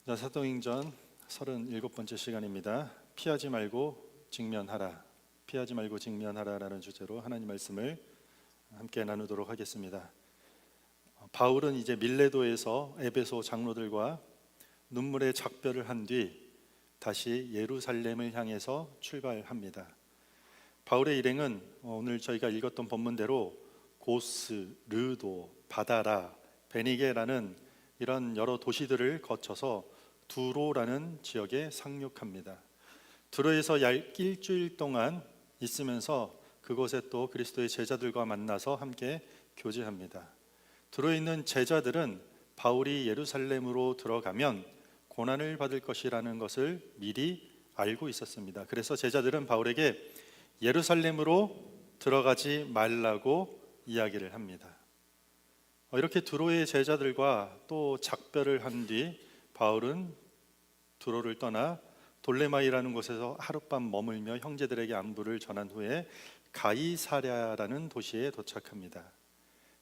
자, 사도행전 37번째 시간입니다. 피하지 말고 직면하라. 피하지 말고 직면하라라는 주제로 하나님 말씀을 함께 나누도록 하겠습니다. 바울은 이제 밀레도에서 에베소 장로들과 눈물의 작별을 한 뒤 다시 예루살렘을 향해서 출발합니다. 바울의 일행은 오늘 저희가 읽었던 본문대로 고스, 르도, 바다라, 베니게라는 이런 여러 도시들을 거쳐서 두로라는 지역에 상륙합니다. 두로에서 약 일주일 동안 있으면서 그곳에 또 그리스도의 제자들과 만나서 함께 교제합니다. 두로에 있는 제자들은 바울이 예루살렘으로 들어가면 고난을 받을 것이라는 것을 미리 알고 있었습니다. 그래서 제자들은 바울에게 예루살렘으로 들어가지 말라고 이야기를 합니다. 이렇게 두로의 제자들과 또 작별을 한 뒤 바울은 두로를 떠나 돌레마이라는 곳에서 하룻밤 머물며 형제들에게 안부를 전한 후에 가이사랴라는 도시에 도착합니다.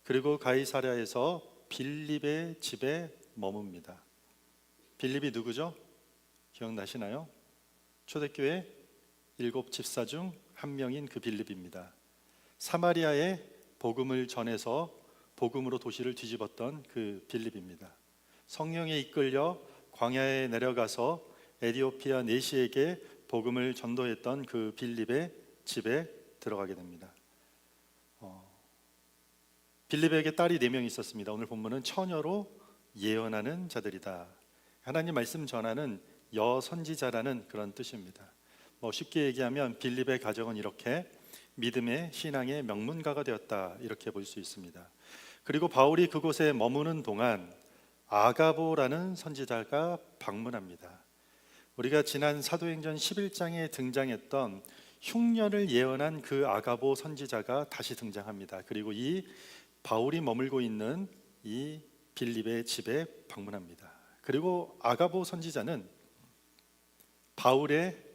그리고 가이사랴에서 빌립의 집에 머뭅니다. 빌립이 누구죠? 기억나시나요? 초대교회 7 집사 중 한 명인 그 빌립입니다. 사마리아에 복음을 전해서 복음으로 도시를 뒤집었던 그 빌립입니다. 성령에 이끌려 광야에 내려가서 에디오피아 내시에게 복음을 전도했던 그 빌립의 집에 들어가게 됩니다. 빌립에게 딸이 4명 있었습니다. 오늘 본문은 처녀로 예언하는 자들이다. 하나님 말씀 전하는 여선지자라는 그런 뜻입니다. 쉽게 얘기하면 빌립의 가정은 이렇게 믿음의 신앙의 명문가가 되었다, 이렇게 볼 수 있습니다. 그리고 바울이 그곳에 머무는 동안 아가보라는 선지자가 방문합니다. 우리가 지난 사도행전 11장에 등장했던 흉년을 예언한 그 아가보 선지자가 다시 등장합니다. 그리고 이 바울이 머물고 있는 이 빌립의 집에 방문합니다. 그리고 아가보 선지자는 바울의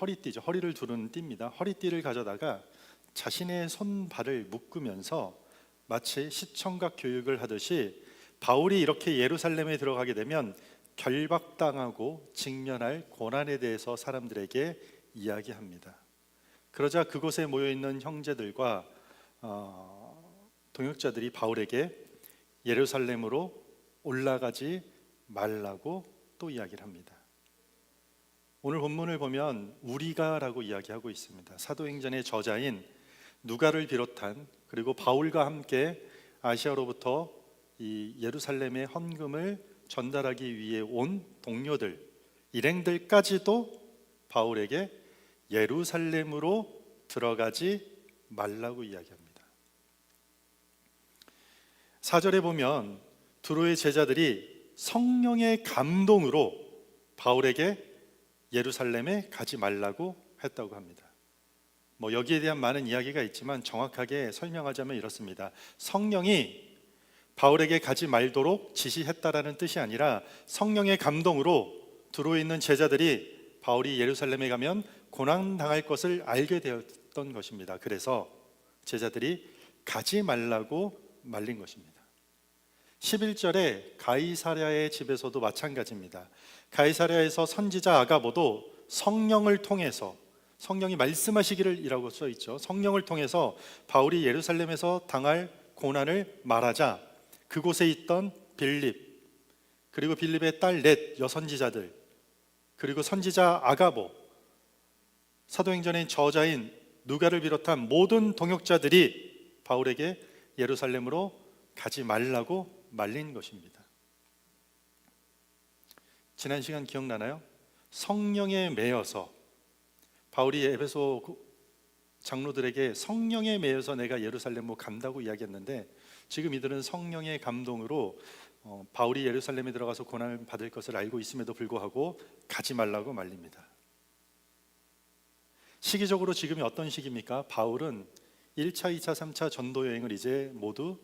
허리띠죠. 허리를 두르는 띠입니다. 허리띠를 가져다가 자신의 손발을 묶으면서 마치 시청각 교육을 하듯이 바울이 이렇게 예루살렘에 들어가게 되면 결박당하고 직면할 고난에 대해서 사람들에게 이야기합니다. 그러자 그곳에 모여있는 형제들과 동역자들이 바울에게 예루살렘으로 올라가지 말라고 또 이야기를 합니다. 오늘 본문을 보면 우리가라고 이야기하고 있습니다. 사도행전의 저자인 누가를 비롯한, 그리고 바울과 함께 아시아로부터 이 예루살렘의 헌금을 전달하기 위해 온 동료들, 일행들까지도 바울에게 예루살렘으로 들어가지 말라고 이야기합니다. 4절에 보면 두로의 제자들이 성령의 감동으로 바울에게 예루살렘에 가지 말라고 했다고 합니다. 여기에 대한 많은 이야기가 있지만 정확하게 설명하자면 이렇습니다. 성령이 바울에게 가지 말도록 지시했다라는 뜻이 아니라 성령의 감동으로 두로에 있는 제자들이 바울이 예루살렘에 가면 고난당할 것을 알게 되었던 것입니다. 그래서 제자들이 가지 말라고 말린 것입니다. 11절에 가이사랴의 집에서도 마찬가지입니다. 가이사랴에서 선지자 아가보도 성령을 통해서, 성령이 말씀하시기를 이라고 써 있죠. 성령을 통해서 바울이 예루살렘에서 당할 고난을 말하자 그곳에 있던 빌립, 그리고 빌립의 딸 넷 여선지자들, 그리고 선지자 아가보, 사도행전의 저자인 누가를 비롯한 모든 동역자들이 바울에게 예루살렘으로 가지 말라고 말린 것입니다. 지난 시간 기억나나요? 성령에 매여서, 바울이 에베소 장로들에게 성령에 매여서 내가 예루살렘으로 간다고 이야기했는데, 지금 이들은 성령의 감동으로 바울이 예루살렘에 들어가서 고난을 받을 것을 알고 있음에도 불구하고 가지 말라고 말립니다. 시기적으로 지금이 어떤 시기입니까? 바울은 1차, 2차, 3차 전도 여행을 이제 모두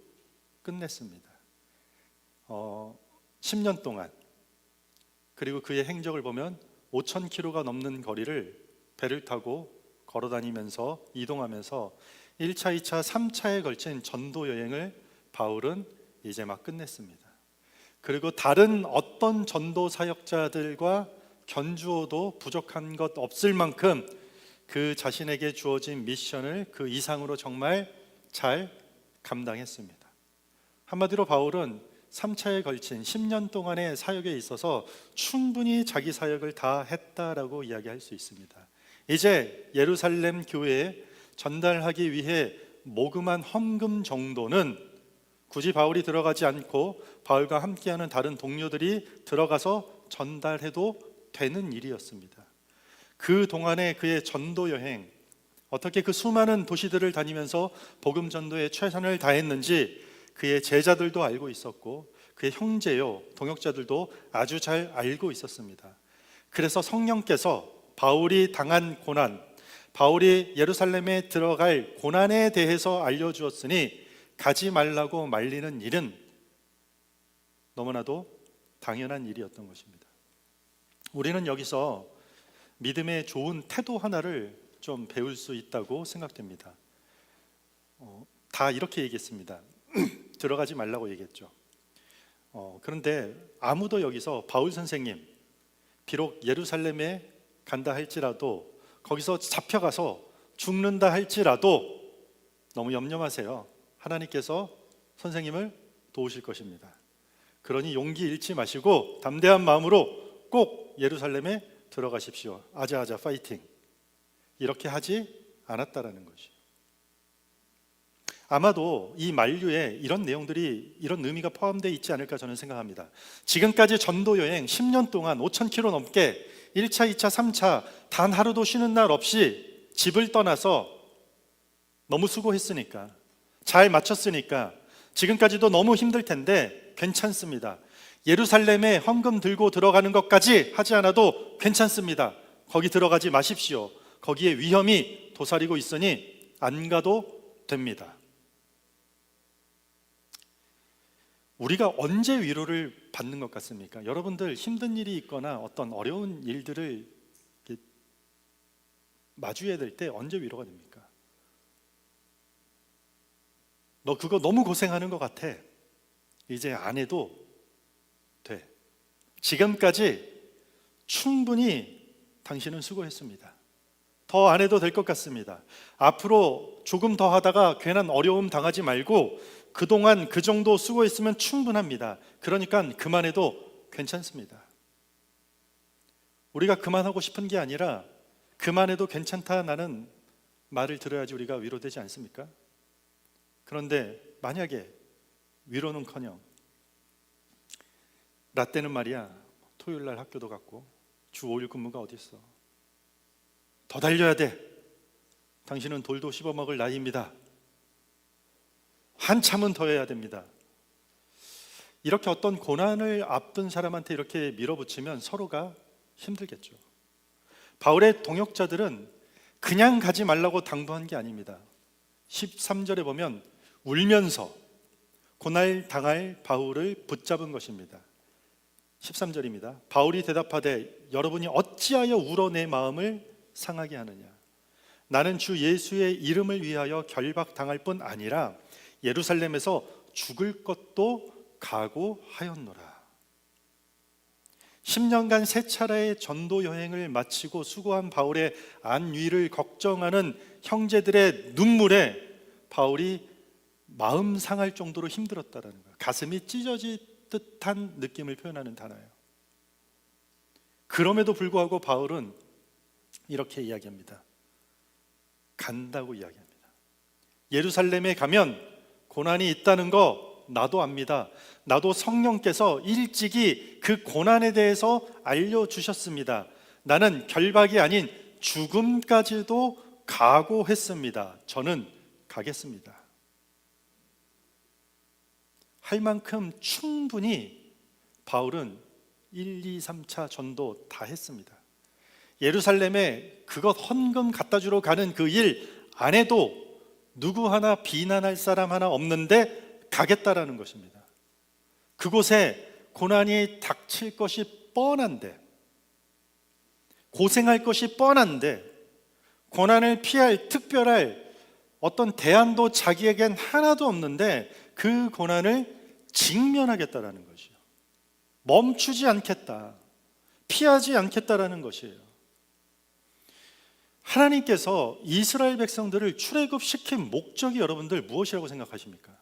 끝냈습니다. 10년 동안, 그리고 그의 행적을 보면 5,000km가 넘는 거리를 배를 타고 걸어다니면서 이동하면서 1차, 2차, 3차에 걸친 전도 여행을 바울은 이제 막 끝냈습니다. 그리고 다른 어떤 전도 사역자들과 견주어도 부족한 것 없을 만큼 그 자신에게 주어진 미션을 그 이상으로 정말 잘 감당했습니다. 한마디로 바울은 3차에 걸친 10년 동안의 사역에 있어서 충분히 자기 사역을 다 했다라고 이야기할 수 있습니다. 이제 예루살렘 교회에 전달하기 위해 모금한 헌금 정도는 굳이 바울이 들어가지 않고 바울과 함께하는 다른 동료들이 들어가서 전달해도 되는 일이었습니다. 그 동안에 그의 전도 여행, 어떻게 그 수많은 도시들을 다니면서 복음 전도에 최선을 다했는지 그의 제자들도 알고 있었고 그의 형제요 동역자들도 아주 잘 알고 있었습니다. 그래서 성령께서 바울이 당한 고난, 바울이 예루살렘에 들어갈 고난에 대해서 알려주었으니 가지 말라고 말리는 일은 너무나도 당연한 일이었던 것입니다. 우리는 여기서 믿음의 좋은 태도 하나를 좀 배울 수 있다고 생각됩니다. 다 이렇게 얘기했습니다. 들어가지 말라고 얘기했죠. 그런데 아무도 여기서 바울 선생님, 비록 예루살렘에 간다 할지라도 거기서 잡혀가서 죽는다 할지라도 너무 염려 마세요. 하나님께서 선생님을 도우실 것입니다. 그러니 용기 잃지 마시고 담대한 마음으로 꼭 예루살렘에 들어가십시오. 아자아자 파이팅. 이렇게 하지 않았다라는 것이요. 아마도 이 만류에 이런 내용들이, 이런 의미가 포함되어 있지 않을까 저는 생각합니다. 지금까지 전도 여행 10년 동안 5,000km 넘게 1차, 2차, 3차 단 하루도 쉬는 날 없이 집을 떠나서 너무 수고했으니까, 잘 마쳤으니까 지금까지도 너무 힘들 텐데 괜찮습니다. 예루살렘에 헌금 들고 들어가는 것까지 하지 않아도 괜찮습니다. 거기 들어가지 마십시오. 거기에 위험이 도사리고 있으니 안 가도 됩니다. 우리가 언제 위로를 받는 것 같습니까? 여러분들 힘든 일이 있거나 어떤 어려운 일들을 마주해야 될 때 언제 위로가 됩니까? 너 그거 너무 고생하는 것 같아. 이제 안 해도 돼. 지금까지 충분히 당신은 수고했습니다. 더 안 해도 될 것 같습니다. 앞으로 조금 더 하다가 괜한 어려움 당하지 말고 그동안 그 정도 수고했으면 충분합니다. 그러니까 그만해도 괜찮습니다. 우리가 그만하고 싶은 게 아니라 그만해도 괜찮다는 말을 들어야지 우리가 위로되지 않습니까? 그런데 만약에 위로는커녕 라떼는 말이야 토요일 날 학교도 갔고 주 5일 근무가 어디 있어? 더 달려야 돼. 당신은 돌도 씹어먹을 나이입니다. 한참은 더 해야 됩니다. 이렇게 어떤 고난을 앞둔 사람한테 이렇게 밀어붙이면 서로가 힘들겠죠. 바울의 동역자들은 그냥 가지 말라고 당부한 게 아닙니다. 13절에 보면 울면서 고날 당할 바울을 붙잡은 것입니다. 13절입니다. 바울이 대답하되 여러분이 어찌하여 울어 내 마음을 상하게 하느냐. 나는 주 예수의 이름을 위하여 결박당할 뿐 아니라 예루살렘에서 죽을 것도 각오하였노라. 10년간 세 차례의 전도 여행을 마치고 수고한 바울의 안위를 걱정하는 형제들의 눈물에 바울이 마음 상할 정도로 힘들었다라는 거예요. 가슴이 찢어질 듯한 느낌을 표현하는 단어예요. 그럼에도 불구하고 바울은 이렇게 이야기합니다. 간다고 이야기합니다. 예루살렘에 가면 고난이 있다는 거 나도 압니다. 나도 성령께서 일찍이 그 고난에 대해서 알려주셨습니다. 나는 결박이 아닌 죽음까지도 각오했습니다. 저는 가겠습니다. 할 만큼 충분히 바울은 1, 2, 3차 전도 다 했습니다. 예루살렘에 그것 헌금 갖다 주러 가는 그 일 안 해도 누구 하나 비난할 사람 하나 없는데 가겠다라는 것입니다. 그곳에 고난이 닥칠 것이 뻔한데, 고생할 것이 뻔한데 고난을 피할 특별할 어떤 대안도 자기에겐 하나도 없는데 그 고난을 직면하겠다라는 것이요. 멈추지 않겠다, 피하지 않겠다라는 것이에요. 하나님께서 이스라엘 백성들을 출애굽시킨 목적이 여러분들 무엇이라고 생각하십니까?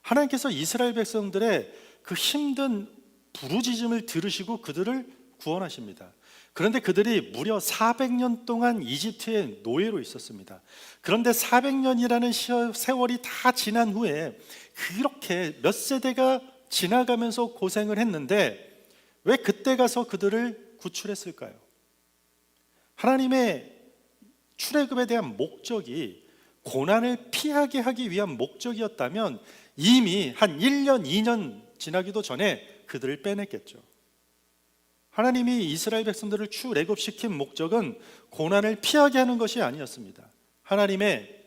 하나님께서 이스라엘 백성들의 그 힘든 부르짖음을 들으시고 그들을 구원하십니다. 그런데 그들이 무려 400년 동안 이집트의 노예로 있었습니다. 그런데 400년이라는 세월이 다 지난 후에 그렇게 몇 세대가 지나가면서 고생을 했는데 왜 그때 가서 그들을 구출했을까요? 하나님의 출애굽에 대한 목적이 고난을 피하게 하기 위한 목적이었다면 이미 한 1년, 2년 지나기도 전에 그들을 빼냈겠죠. 하나님이 이스라엘 백성들을 출애굽시킨 목적은 고난을 피하게 하는 것이 아니었습니다. 하나님의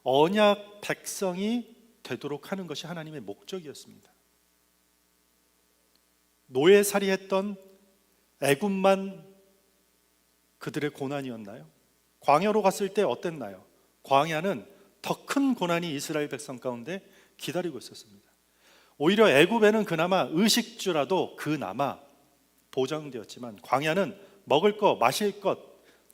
언약 백성이 되도록 하는 것이 하나님의 목적이었습니다. 노예살이했던 애굽만 그들의 고난이었나요? 광야로 갔을 때 어땠나요? 광야는 더 큰 고난이 이스라엘 백성 가운데 기다리고 있었습니다. 오히려 애굽에는 그나마 의식주라도 그나마 보장되었지만 광야는 먹을 것, 마실 것,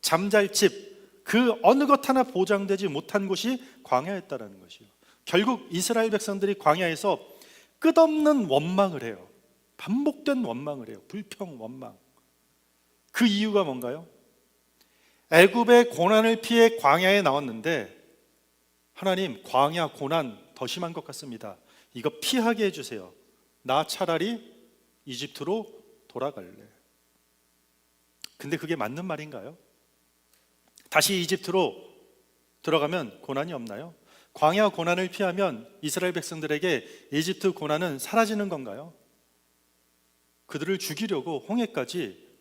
잠잘 집, 그 어느 것 하나 보장되지 못한 곳이 광야였다라는 것이요. 결국 이스라엘 백성들이 광야에서 끝없는 원망을 해요. 반복된 원망을 해요. 불평, 원망. 그 이유가 뭔가요? 애굽의 고난을 피해 광야에 나왔는데 하나님, 광야 고난 더 심한 것 같습니다. 이거 피하게 해주세요. 나 차라리 이집트로 돌아갈래. 근데 그게 맞는 말인가요? 다시 이집트로 들어가면 고난이 없나요? 광야 고난을 피하면 이스라엘 백성들에게 이집트 고난은 사라지는 건가요? 그들을 죽이려고 홍해까지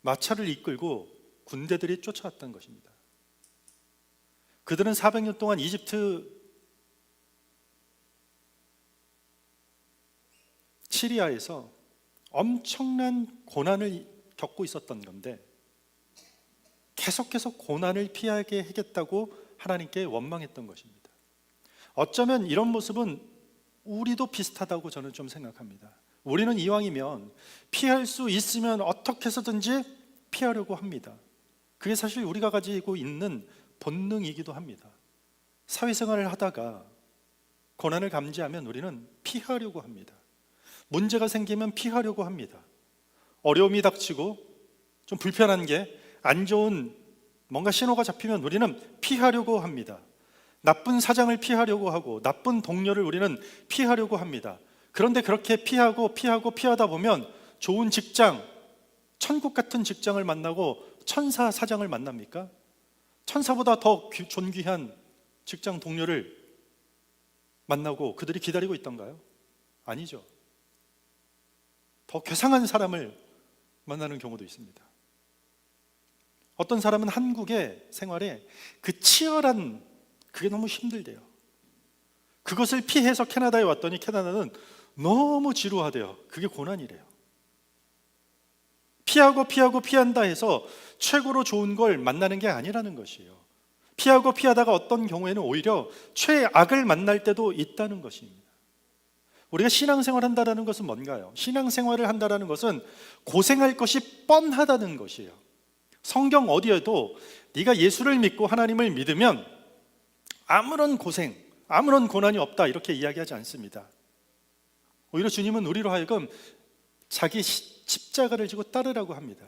마차를 이끌고 군대들이 쫓아왔던 것입니다. 그들은 400년 동안 이집트 시리아에서 엄청난 고난을 겪고 있었던 건데 계속해서 고난을 피하게 하겠다고 하나님께 원망했던 것입니다. 어쩌면 이런 모습은 우리도 비슷하다고 저는 좀 생각합니다. 우리는 이왕이면 피할 수 있으면 어떻게 해서든지 피하려고 합니다. 그게 사실 우리가 가지고 있는 본능이기도 합니다. 사회생활을 하다가 고난을 감지하면 우리는 피하려고 합니다. 문제가 생기면 피하려고 합니다. 어려움이 닥치고 좀 불편한 게 안 좋은 뭔가 신호가 잡히면 우리는 피하려고 합니다. 나쁜 사장을 피하려고 하고 나쁜 동료를 우리는 피하려고 합니다. 그런데 그렇게 피하다 보면 좋은 직장, 천국 같은 직장을 만나고 천사 사장을 만납니까? 천사보다 더 존귀한 직장 동료를 만나고 그들이 기다리고 있던가요? 아니죠. 더 괴상한 사람을 만나는 경우도 있습니다. 어떤 사람은 한국의 생활에 그 치열한 그게 너무 힘들대요. 그것을 피해서 캐나다에 왔더니 캐나다는 너무 지루하대요. 그게 고난이래요. 피한다 해서 최고로 좋은 걸 만나는 게 아니라는 것이에요. 피하다가 어떤 경우에는 오히려 최악을 만날 때도 있다는 것입니다. 우리가 신앙생활을 한다는 것은 뭔가요? 신앙생활을 한다는 것은 고생할 것이 뻔하다는 것이에요. 성경 어디에도 네가 예수를 믿고 하나님을 믿으면 아무런 고생, 아무런 고난이 없다 이렇게 이야기하지 않습니다. 오히려 주님은 우리로 하여금 자기 십자가를 지고 따르라고 합니다.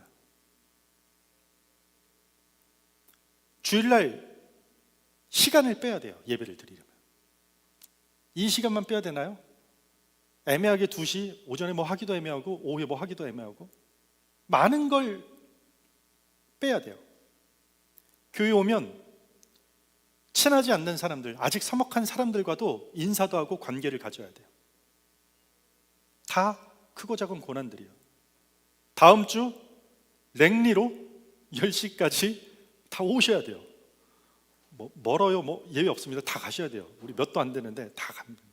주일날 시간을 빼야 돼요. 예배를 드리려면. 이 시간만 빼야 되나요? 애매하게 2시, 오전에 뭐 하기도 애매하고 오후에 뭐 하기도 애매하고 많은 걸 빼야 돼요. 교회 오면 친하지 않는 사람들, 아직 서먹한 사람들과도 인사도 하고 관계를 가져야 돼요. 다 크고 작은 고난들이요. 다음 주 랭리로 10시까지 다 오셔야 돼요. 멀어요? 예외 없습니다. 다 가셔야 돼요. 우리 몇도 안 되는데 다 갑니다.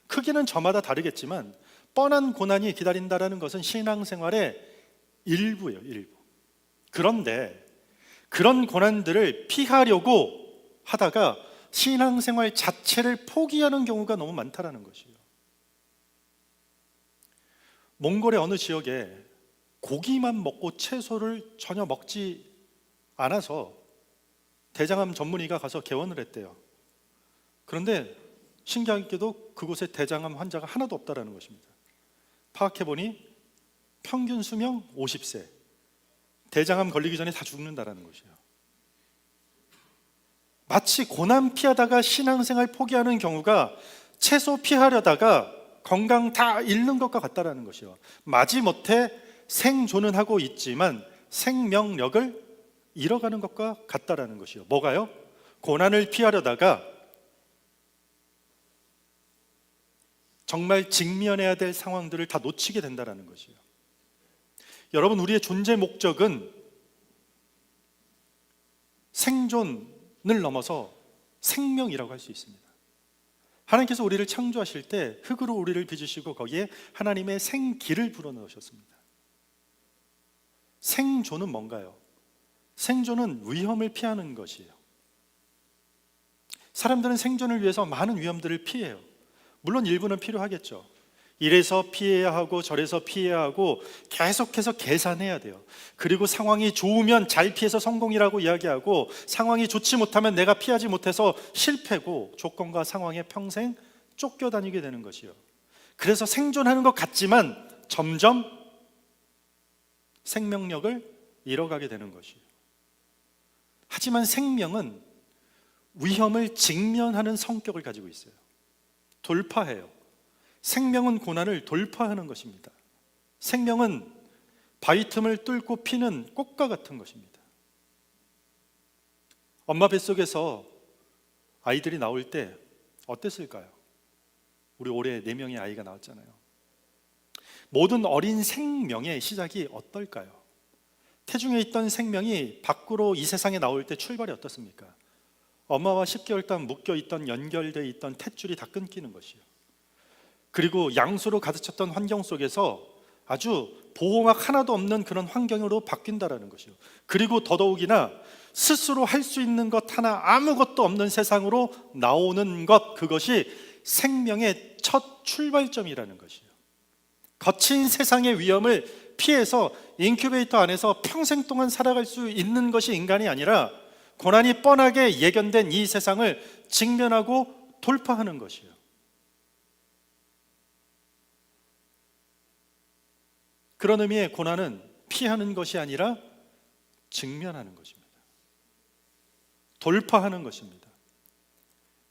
크기는 저마다 다르겠지만 뻔한 고난이 기다린다는 것은 신앙생활의 일부예요. 일부. 그런데 그런 고난들을 피하려고 하다가 신앙생활 자체를 포기하는 경우가 너무 많다는 것이에요. 몽골의 어느 지역에 고기만 먹고 채소를 전혀 먹지 않아서 대장암 전문의가 가서 개원을 했대요. 그런데 신기하게도 그곳에 대장암 환자가 하나도 없다라는 것입니다. 파악해보니 평균 수명 50세, 대장암 걸리기 전에 다 죽는다라는 것이에요. 마치 고난 피하다가 신앙생활 포기하는 경우가 채소 피하려다가 건강 다 잃는 것과 같다라는 것이요. 마지못해 생존은 하고 있지만 생명력을 잃어가는 것과 같다라는 것이요. 뭐가요? 고난을 피하려다가 정말 직면해야 될 상황들을 다 놓치게 된다라는 것이요. 여러분, 우리의 존재 목적은 생존을 넘어서 생명이라고 할 수 있습니다. 하나님께서 우리를 창조하실 때 흙으로 우리를 빚으시고 거기에 하나님의 생기를 불어넣으셨습니다. 생존은 뭔가요? 생존은 위험을 피하는 것이에요. 사람들은 생존을 위해서 많은 위험들을 피해요. 물론 일부는 필요하겠죠. 이래서 피해야 하고 저래서 피해야 하고 계속해서 계산해야 돼요. 그리고 상황이 좋으면 잘 피해서 성공이라고 이야기하고 상황이 좋지 못하면 내가 피하지 못해서 실패고 조건과 상황에 평생 쫓겨다니게 되는 것이요. 그래서 생존하는 것 같지만 점점 생명력을 잃어가게 되는 것이요. 하지만 생명은 위험을 직면하는 성격을 가지고 있어요. 돌파해요. 생명은 고난을 돌파하는 것입니다. 생명은 바위 틈을 뚫고 피는 꽃과 같은 것입니다. 엄마 뱃속에서 아이들이 나올 때 어땠을까요? 우리 올해 4명의 아이가 나왔잖아요. 모든 어린 생명의 시작이 어떨까요? 태중에 있던 생명이 밖으로 이 세상에 나올 때 출발이 어떻습니까? 엄마와 10개월 동안 묶여있던 연결되어 있던 탯줄이 다 끊기는 것이요. 그리고 양수로 가득 찼던 환경 속에서 아주 보호막 하나도 없는 그런 환경으로 바뀐다라는 것이요. 그리고 더더욱이나 스스로 할 수 있는 것 하나 아무것도 없는 세상으로 나오는 것, 그것이 생명의 첫 출발점이라는 것이요. 거친 세상의 위험을 피해서 인큐베이터 안에서 평생 동안 살아갈 수 있는 것이 인간이 아니라 고난이 뻔하게 예견된 이 세상을 직면하고 돌파하는 것이요. 그런 의미의 고난은 피하는 것이 아니라 직면하는 것입니다. 돌파하는 것입니다.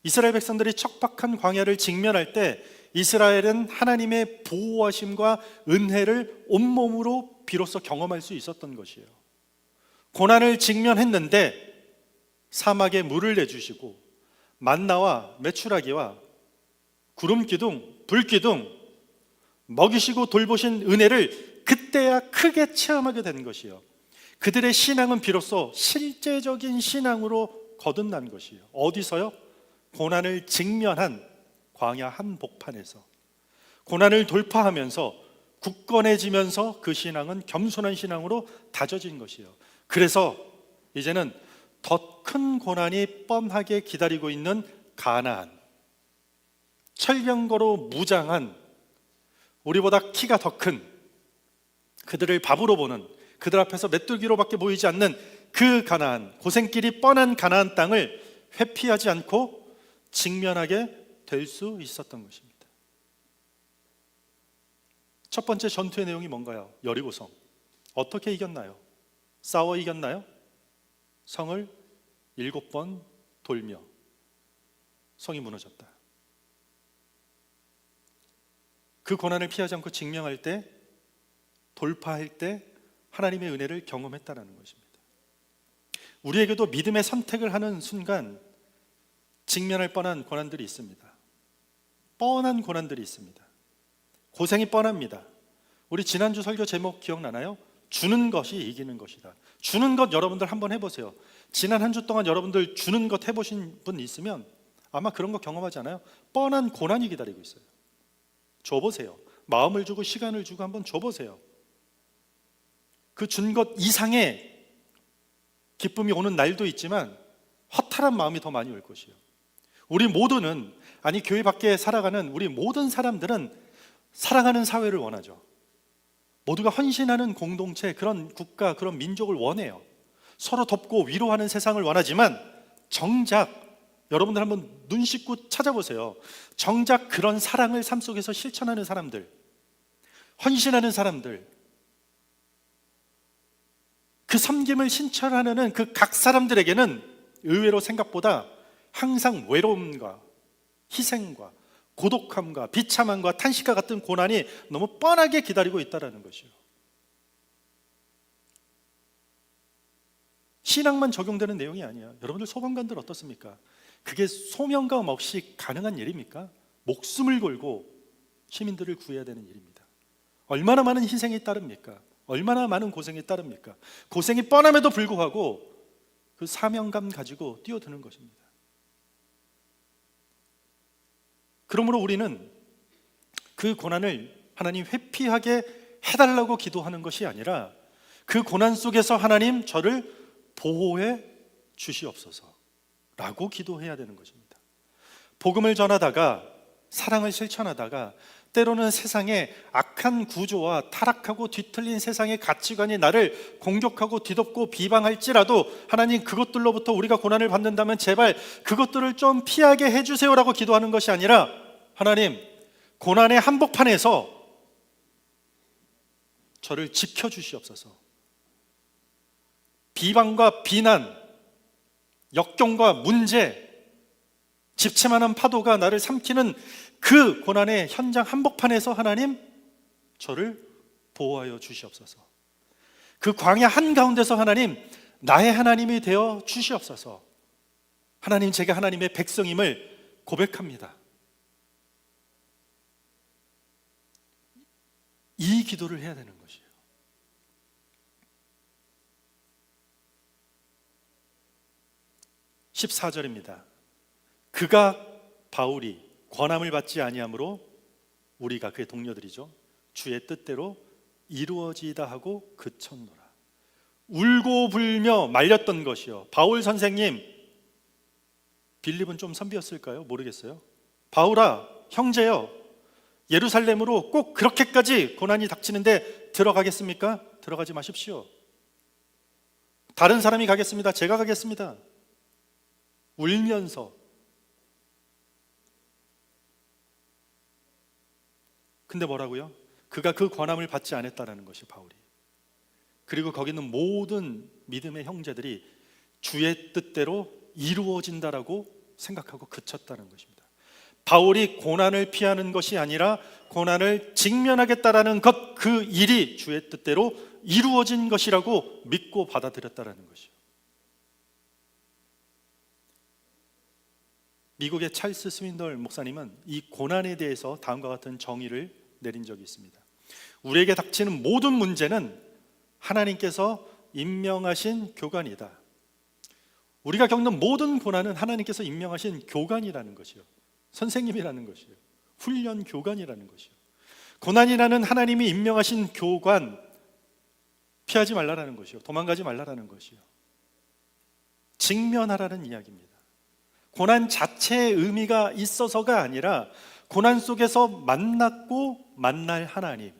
이스라엘 백성들이 척박한 광야를 직면할 때 이스라엘은 하나님의 보호하심과 은혜를 온몸으로 비로소 경험할 수 있었던 것이에요. 고난을 직면했는데 사막에 물을 내주시고 만나와 메추라기와 구름 기둥, 불 기둥 먹이시고 돌보신 은혜를 그때야 크게 체험하게 된 것이요. 그들의 신앙은 비로소 실제적인 신앙으로 거듭난 것이요. 어디서요? 고난을 직면한 광야 한복판에서 고난을 돌파하면서 굳건해지면서 그 신앙은 겸손한 신앙으로 다져진 것이요. 그래서 이제는 더 큰 고난이 뻔하게 기다리고 있는 가나안, 철병거로 무장한 우리보다 키가 더 큰 그들을 밥으로 보는, 그들 앞에서 메뚜기로밖에 보이지 않는 그 가나안, 고생길이 뻔한 가나안 땅을 회피하지 않고 직면하게 될 수 있었던 것입니다. 첫 번째 전투의 내용이 뭔가요? 여리고성. 어떻게 이겼나요? 싸워 이겼나요? 성을 7번 돌며 성이 무너졌다. 그 고난을 피하지 않고 직면할 때, 돌파할 때 하나님의 은혜를 경험했다는 것입니다. 우리에게도 믿음의 선택을 하는 순간 직면할 뻔한 고난들이 있습니다. 뻔한 고난들이 있습니다. 고생이 뻔합니다. 우리 지난주 설교 제목 기억나나요? 주는 것이 이기는 것이다. 주는 것 여러분들 한번 해보세요. 지난 한 주 동안 여러분들 주는 것 해보신 분 있으면 아마 그런 거 경험하지 않아요? 뻔한 고난이 기다리고 있어요. 줘보세요. 마음을 주고 시간을 주고 한번 줘보세요. 그 준 것 이상의 기쁨이 오는 날도 있지만 허탈한 마음이 더 많이 올 것이에요. 우리 모두는, 아니 교회 밖에 살아가는 우리 모든 사람들은 사랑하는 사회를 원하죠. 모두가 헌신하는 공동체, 그런 국가, 그런 민족을 원해요. 서로 돕고 위로하는 세상을 원하지만 정작 여러분들 한번 눈 씻고 찾아보세요. 정작 그런 사랑을 삶 속에서 실천하는 사람들, 헌신하는 사람들, 그 섬김을 실천하는 그 각 사람들에게는 의외로 생각보다 항상 외로움과 희생과 고독함과 비참함과 탄식과 같은 고난이 너무 뻔하게 기다리고 있다는 것이요. 신앙만 적용되는 내용이 아니야. 여러분들 소방관들 어떻습니까? 그게 소명감 없이 가능한 일입니까? 목숨을 걸고 시민들을 구해야 되는 일입니다. 얼마나 많은 희생이 따릅니까? 얼마나 많은 고생이 따릅니까? 고생이 뻔함에도 불구하고 그 사명감 가지고 뛰어드는 것입니다. 그러므로 우리는 그 고난을 하나님 회피하게 해달라고 기도하는 것이 아니라 그 고난 속에서 하나님 저를 보호해 주시옵소서 라고 기도해야 되는 것입니다. 복음을 전하다가 사랑을 실천하다가 때로는 세상의 악한 구조와 타락하고 뒤틀린 세상의 가치관이 나를 공격하고 뒤덮고 비방할지라도 하나님 그것들로부터 우리가 고난을 받는다면 제발 그것들을 좀 피하게 해주세요라고 기도하는 것이 아니라 하나님 고난의 한복판에서 저를 지켜주시옵소서. 비방과 비난, 역경과 문제, 집채만한 파도가 나를 삼키는 그 고난의 현장 한복판에서 하나님 저를 보호하여 주시옵소서. 그 광야 한가운데서 하나님 나의 하나님이 되어 주시옵소서. 하나님 제가 하나님의 백성임을 고백합니다. 이 기도를 해야 되는 것이에요. (14절입니다) 그가 바울이 권함을 받지 아니하므로 우리가 그의 동료들이죠 주의 뜻대로 이루어지이다 하고 그쳤노라. 울고 불며 말렸던 것이요. 바울 선생님, 빌립은 좀 선비였을까요? 모르겠어요. 바울아, 형제여, 예루살렘으로 꼭 그렇게까지 고난이 닥치는데 들어가겠습니까? 들어가지 마십시오. 다른 사람이 가겠습니다. 제가 가겠습니다. 울면서. 근데 뭐라고요? 그가 그 권함을 받지 않았다라는 것이 바울이. 그리고 거기 있는 모든 믿음의 형제들이 주의 뜻대로 이루어진다라고 생각하고 그쳤다는 것입니다. 바울이 고난을 피하는 것이 아니라 고난을 직면하겠다라는 것, 그 일이 주의 뜻대로 이루어진 것이라고 믿고 받아들였다라는 것이요. 미국의 찰스 스윈덜 목사님은 이 고난에 대해서 다음과 같은 정의를 내린 적이 있습니다. 우리에게 닥치는 모든 문제는 하나님께서 임명하신 교관이다. 우리가 겪는 모든 고난은 하나님께서 임명하신 교관이라는 것이요, 선생님이라는 것이요, 훈련 교관이라는 것이요. 고난이라는 하나님이 임명하신 교관, 피하지 말라라는 것이요, 도망가지 말라라는 것이요, 직면하라는 이야기입니다. 고난 자체의 의미가 있어서가 아니라 고난 속에서 만났고 만날 하나님,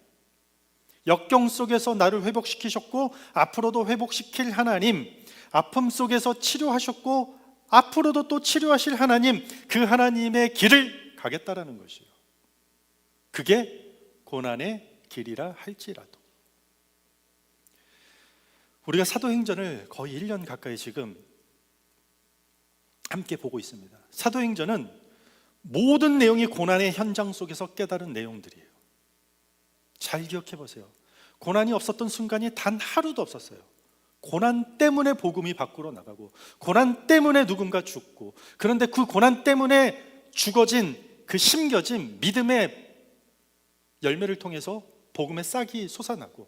역경 속에서 나를 회복시키셨고 앞으로도 회복시킬 하나님, 아픔 속에서 치료하셨고 앞으로도 또 치료하실 하나님, 그 하나님의 길을 가겠다라는 것이요. 그게 고난의 길이라 할지라도. 우리가 사도행전을 거의 1년 가까이 지금 함께 보고 있습니다. 사도행전은 모든 내용이 고난의 현장 속에서 깨달은 내용들이에요. 잘 기억해 보세요. 고난이 없었던 순간이 단 하루도 없었어요. 고난 때문에 복음이 밖으로 나가고, 고난 때문에 누군가 죽고, 그런데 그 고난 때문에 죽어진, 그 심겨진 믿음의 열매를 통해서 복음의 싹이 솟아나고,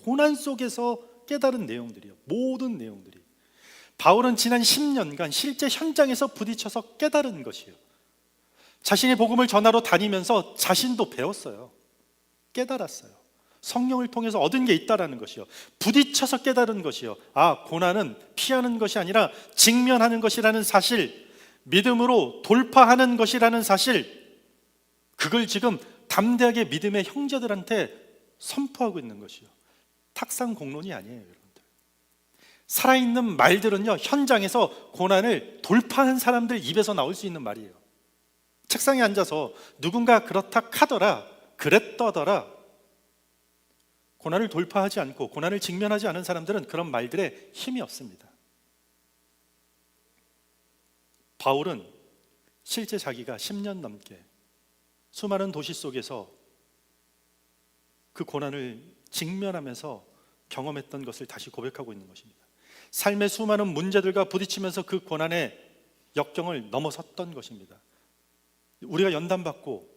고난 속에서 깨달은 내용들이에요. 모든 내용들이. 바울은 지난 10년간 실제 현장에서 부딪혀서 깨달은 것이에요. 자신이 복음을 전하러 다니면서 자신도 배웠어요. 깨달았어요. 성령을 통해서 얻은 게 있다라는 것이요, 부딪혀서 깨달은 것이요. 아, 고난은 피하는 것이 아니라 직면하는 것이라는 사실, 믿음으로 돌파하는 것이라는 사실, 그걸 지금 담대하게 믿음의 형제들한테 선포하고 있는 것이요. 탁상 공론이 아니에요, 여러분들. 살아있는 말들은요, 현장에서 고난을 돌파한 사람들 입에서 나올 수 있는 말이에요. 책상에 앉아서 누군가 그렇다 하더라, 그랬더더라, 고난을 돌파하지 않고 고난을 직면하지 않은 사람들은 그런 말들에 힘이 없습니다. 바울은 실제 자기가 10년 넘게 수많은 도시 속에서 그 고난을 직면하면서 경험했던 것을 다시 고백하고 있는 것입니다. 삶의 수많은 문제들과 부딪히면서 그 고난의 역경을 넘어섰던 것입니다. 우리가 연단받고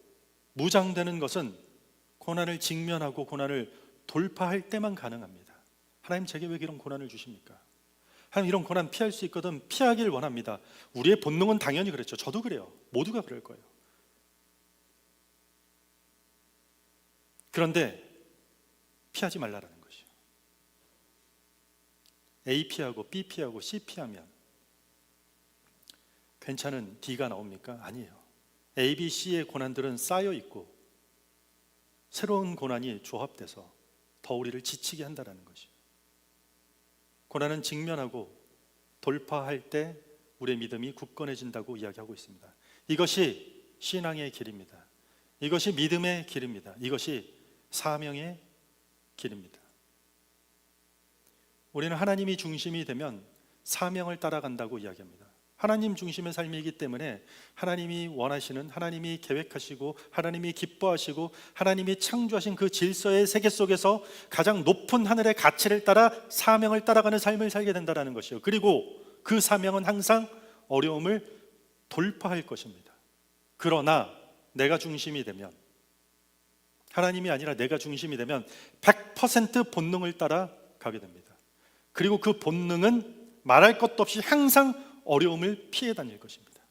무장되는 것은 고난을 직면하고 고난을 돌파할 때만 가능합니다. 하나님, 제게 왜 이런 고난을 주십니까? 하나님, 이런 고난 피할 수 있거든 피하길 원합니다. 우리의 본능은 당연히 그랬죠. 저도 그래요. 모두가 그럴 거예요. 그런데 피하지 말라라는 것이요. A 피하고 B 피하고 C 피하면 괜찮은 D가 나옵니까? 아니에요. A, B, C의 고난들은 쌓여 있고 새로운 고난이 조합돼서 더 우리를 지치게 한다는 것이요. 고난은 직면하고 돌파할 때 우리의 믿음이 굳건해진다고 이야기하고 있습니다. 이것이 신앙의 길입니다. 이것이 믿음의 길입니다. 이것이 사명의 길입니다. 우리는 하나님이 중심이 되면 사명을 따라간다고 이야기합니다. 하나님 중심의 삶이기 때문에 하나님이 원하시는, 하나님이 계획하시고 하나님이 기뻐하시고 하나님이 창조하신 그 질서의 세계 속에서 가장 높은 하늘의 가치를 따라 사명을 따라가는 삶을 살게 된다는 것이요. 그리고 그 사명은 항상 어려움을 돌파할 것입니다. 그러나 내가 중심이 되면, 하나님이 아니라 내가 중심이 되면 100% 본능을 따라 가게 됩니다. 그리고 그 본능은 말할 것도 없이 항상 어려움을 피해 다닐 것입니다.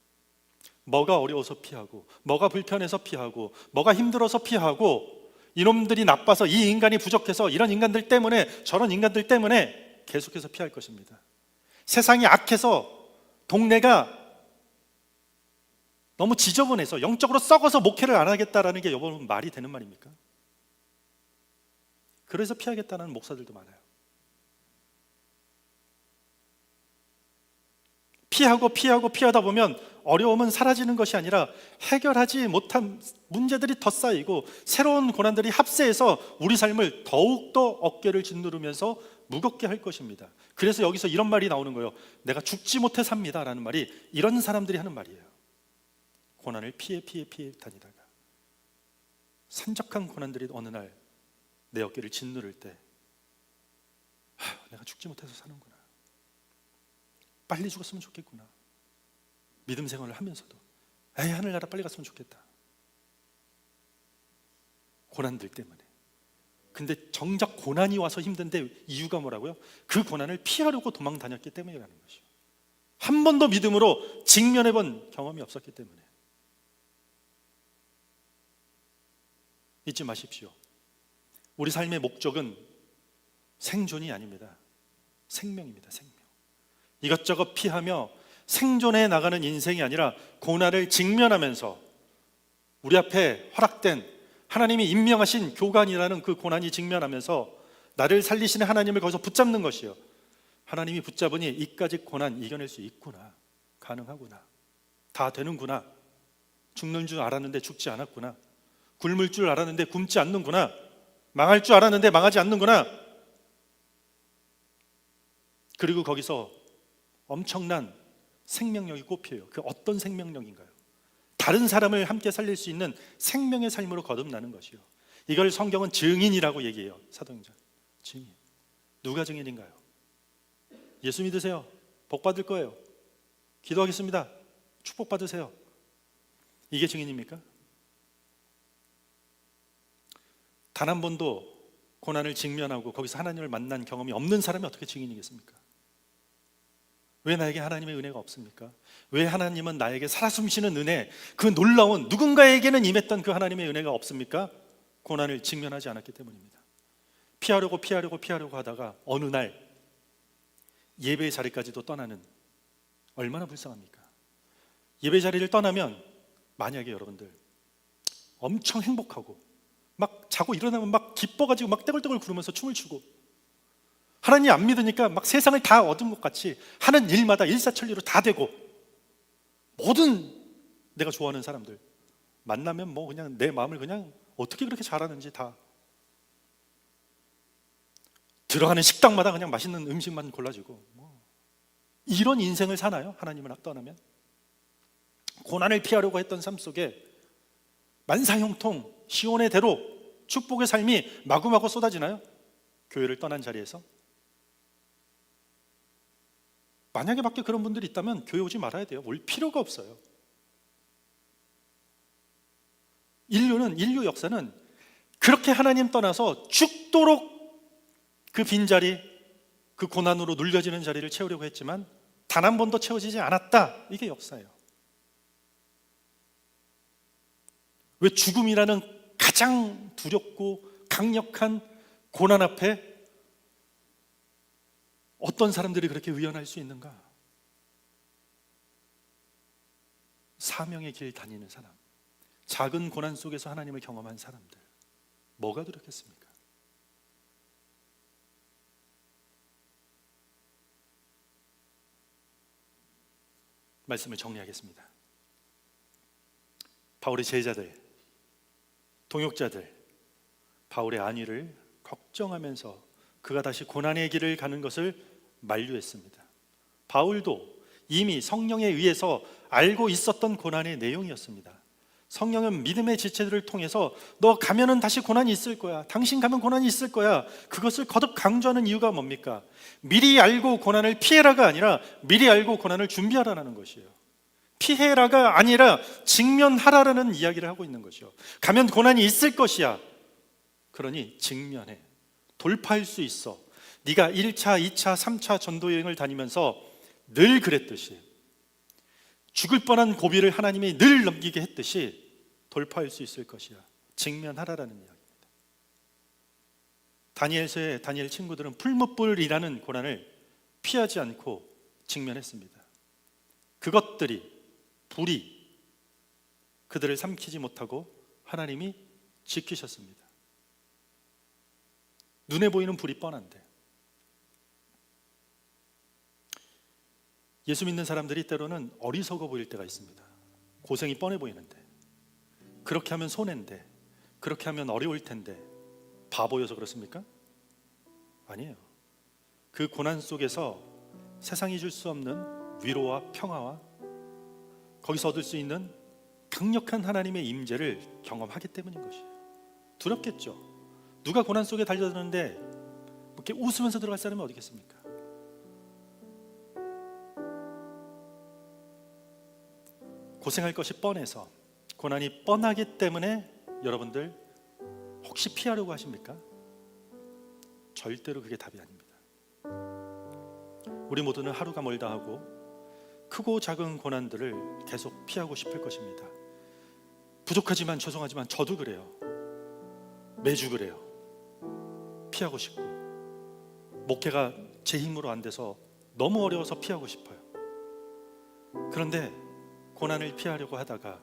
뭐가 어려워서 피하고, 뭐가 불편해서 피하고, 뭐가 힘들어서 피하고, 이놈들이 나빠서, 이 인간이 부족해서, 이런 인간들 때문에, 저런 인간들 때문에 계속해서 피할 것입니다. 세상이 악해서, 동네가 너무 지저분해서, 영적으로 썩어서 목회를 안 하겠다라는 게 여러분 말이 되는 말입니까? 그래서 피하겠다는 목사들도 많아요. 피하다 보면 어려움은 사라지는 것이 아니라 해결하지 못한 문제들이 더 쌓이고 새로운 고난들이 합세해서 우리 삶을 더욱더 어깨를 짓누르면서 무겁게 할 것입니다. 그래서 여기서 이런 말이 나오는 거예요. 내가 죽지 못해 삽니다 라는 말이 이런 사람들이 하는 말이에요. 고난을 피해 다니다가 산적한 고난들이 어느 날 내 어깨를 짓누를 때 내가 죽지 못해서 사는구나, 빨리 죽었으면 좋겠구나, 믿음 생활을 하면서도 하늘나라 빨리 갔으면 좋겠다, 고난들 때문에. 근데 정작 고난이 와서 힘든데 이유가 뭐라고요? 그 고난을 피하려고 도망 다녔기 때문이라는 것이요. 한 번도 믿음으로 직면해 본 경험이 없었기 때문에. 잊지 마십시오. 우리 삶의 목적은 생존이 아닙니다. 생명입니다. 생명. 이것저것 피하며 생존해 나가는 인생이 아니라 고난을 직면하면서 우리 앞에 허락된 하나님이 임명하신 교관이라는 그 고난이 직면하면서 나를 살리시는 하나님을 거기서 붙잡는 것이요. 하나님이 붙잡으니 이까지 고난 이겨낼 수 있구나, 가능하구나, 다 되는구나, 죽는 줄 알았는데 죽지 않았구나, 굶을 줄 알았는데 굶지 않는구나, 망할 줄 알았는데 망하지 않는구나. 그리고 거기서 엄청난 생명력이 꼽혀요. 그 어떤 생명력인가요? 다른 사람을 함께 살릴 수 있는 생명의 삶으로 거듭나는 것이요. 이걸 성경은 증인이라고 얘기해요. 사도행전 증인. 누가 증인인가요? 예수 믿으세요. 복 받을 거예요. 기도하겠습니다. 축복 받으세요. 이게 증인입니까? 단 한 번도 고난을 직면하고 거기서 하나님을 만난 경험이 없는 사람이 어떻게 증인이겠습니까? 왜 나에게 하나님의 은혜가 없습니까? 왜 하나님은 나에게 살아 숨쉬는 은혜, 그 놀라운, 누군가에게는 임했던 그 하나님의 은혜가 없습니까? 고난을 직면하지 않았기 때문입니다. 피하려고 하다가 어느 날 예배의 자리까지도 떠나는, 얼마나 불쌍합니까? 예배 자리를 떠나면 만약에 여러분들 엄청 행복하고 막 자고 일어나면 막 기뻐가지고 막 떼굴떼굴 구르면서 춤을 추고, 하나님 안 믿으니까 막 세상을 다 얻은 것 같이 하는 일마다 일사천리로 다 되고, 모든 내가 좋아하는 사람들 만나면 뭐 그냥 내 마음을 그냥 어떻게 그렇게 잘하는지 다, 들어가는 식당마다 그냥 맛있는 음식만 골라주고, 뭐 이런 인생을 사나요? 하나님을 떠나면? 고난을 피하려고 했던 삶 속에 만사형통 시온의 대로 축복의 삶이 마구마구 쏟아지나요? 교회를 떠난 자리에서? 만약에 밖에 그런 분들이 있다면 교회 오지 말아야 돼요. 올 필요가 없어요. 인류 역사는 그렇게 하나님 떠나서 죽도록 그 빈자리, 그 고난으로 눌려지는 자리를 채우려고 했지만 단 한 번도 채워지지 않았다. 이게 역사예요. 왜 죽음이라는 가장 두렵고 강력한 고난 앞에 어떤 사람들이 그렇게 의연할 수 있는가? 사명의 길 다니는 사람, 작은 고난 속에서 하나님을 경험한 사람들, 뭐가 두렵겠습니까? 말씀을 정리하겠습니다. 바울의 제자들, 동역자들, 바울의 안위를 걱정하면서 그가 다시 고난의 길을 가는 것을 만류했습니다. 바울도 이미 성령에 의해서 알고 있었던 고난의 내용이었습니다. 성령은 믿음의 지체들을 통해서 너 가면은 다시 고난이 있을 거야, 당신 가면 고난이 있을 거야, 그것을 거듭 강조하는 이유가 뭡니까? 미리 알고 고난을 피해라가 아니라 미리 알고 고난을 준비하라는 것이에요. 피해라가 아니라 직면하라라는 이야기를 하고 있는 것이요. 가면 고난이 있을 것이야. 그러니 직면해. 돌파할 수 있어. 네가 1차, 2차, 3차 전도 여행을 다니면서 늘 그랬듯이, 죽을 뻔한 고비를 하나님이 늘 넘기게 했듯이 돌파할 수 있을 것이야. 직면하라라는 이야기입니다. 다니엘서의 다니엘 친구들은 풀무불이라는 고난을 피하지 않고 직면했습니다. 그것들이, 불이 그들을 삼키지 못하고 하나님이 지키셨습니다. 눈에 보이는 불이 뻔한데, 예수 믿는 사람들이 때로는 어리석어 보일 때가 있습니다. 고생이 뻔해 보이는데, 그렇게 하면 손해인데, 그렇게 하면 어려울 텐데 바보여서 그렇습니까? 아니에요. 그 고난 속에서 세상이 줄 수 없는 위로와 평화와 거기서 얻을 수 있는 강력한 하나님의 임재를 경험하기 때문인 것이에요. 두렵겠죠. 누가 고난 속에 달려드는데 이렇게 웃으면서 들어갈 사람이 어디 있겠습니까? 고생할 것이 뻔해서, 고난이 뻔하기 때문에 여러분들 혹시 피하려고 하십니까? 절대로 그게 답이 아닙니다. 우리 모두는 하루가 멀다 하고 크고 작은 고난들을 계속 피하고 싶을 것입니다. 부족하지만 죄송하지만 저도 그래요. 매주 그래요. 피하고 싶고, 목회가 제 힘으로 안 돼서 너무 어려워서 피하고 싶어요. 그런데 고난을 피하려고 하다가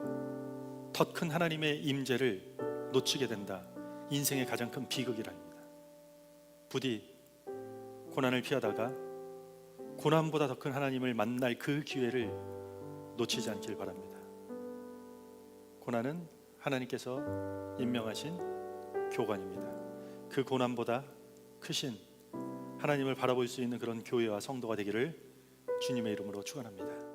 더 큰 하나님의 임재를 놓치게 된다. 인생의 가장 큰 비극이랍니다. 부디 고난을 피하다가 고난보다 더 큰 하나님을 만날 그 기회를 놓치지 않길 바랍니다. 고난은 하나님께서 임명하신 교관입니다. 그 고난보다 크신 하나님을 바라볼 수 있는 그런 교회와 성도가 되기를 주님의 이름으로 축원합니다.